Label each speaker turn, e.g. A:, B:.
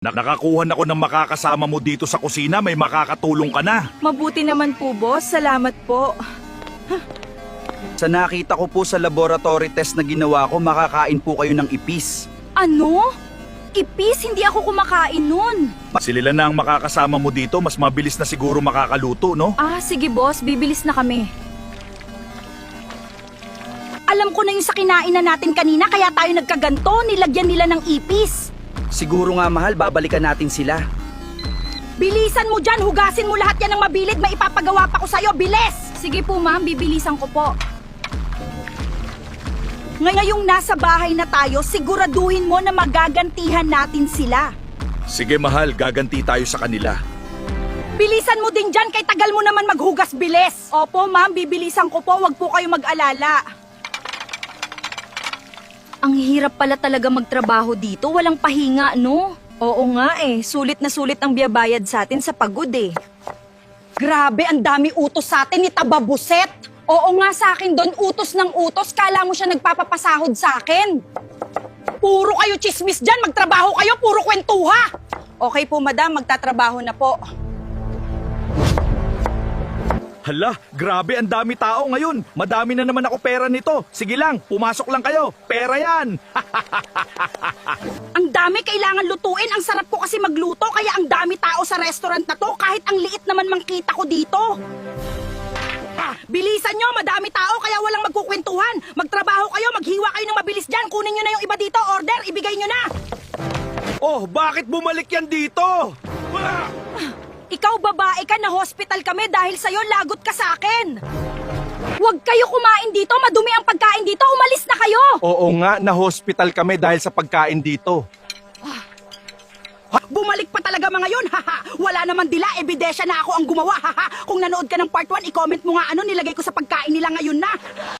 A: Nakakuha na ako ng makakasama mo dito sa kusina, may makakatulong ka na.
B: Mabuti naman po, boss. Salamat po.
C: Sa nakita ko po sa laboratory test na ginawa ko, makakain po kayo ng ipis.
B: Ano? Ipis? Hindi ako kumakain nun.
A: Sila na ang makakasama mo dito, mas mabilis na siguro makakaluto, no?
B: Ah, sige boss. Bibilis na kami. Alam ko na yung sa kinain na natin kanina, kaya tayo nagkaganto. Nilagyan nila ng ipis.
C: Siguro nga mahal, babalikan natin sila.
B: Bilisan mo dyan. Hugasin mo lahat yan ng mabilid. May ipapagawa pa ko sa'yo. Bilis! Sige po, ma'am. Bibilisan ko po. Ngayong nasa bahay na tayo, siguraduhin mo na magagantihan natin sila.
A: Sige mahal, gaganti tayo sa kanila.
B: Bilisan mo din dyan, kay tagal mo naman maghugas, bilis! Opo, ma'am, bibilisan ko po, wag po kayo mag-alala. Ang hirap pala talaga magtrabaho dito, walang pahinga, no? Oo nga sulit na sulit ang biyabayad sa atin sa pagod eh. Grabe, ang dami utos sa atin ni Tababuset! Oo nga sa akin doon, utos ng utos, kala mo siya nagpapapasahod sa akin. Puro kayo chismis dyan, magtrabaho kayo, puro kwentuha! Okay po, madam, magtatrabaho na po.
A: Hala, grabe ang dami tao ngayon. Madami na naman ako pera nito. Sige lang, pumasok lang kayo. Pera yan.
B: Ang dami kailangan lutuin, ang sarap ko kasi magluto, kaya ang dami tao sa restaurant na to, kahit ang liit naman makita ko dito. Bilisan nyo, madami tao, kaya walang magkukwentuhan. Magtrabaho kayo, maghiwa kayo ng mabilis dyan. Kunin nyo na yung iba dito, order, ibigay nyo na.
A: Oh, bakit bumalik yan dito?
B: Ikaw babae ka, na hospital kami dahil sa'yo lagot ka sa akin. Huwag kayo kumain dito, madumi ang pagkain dito, umalis na kayo.
D: Oo nga, na-hospital kami dahil sa pagkain dito.
B: Bumalik pa talaga mga yun, haha. Wala naman dila, ebidensya na ako ang gumawa, haha. Kung nanood ka ng part 1, i-comment mo nga ano nilagay ko sa pagkain nila ngayon na.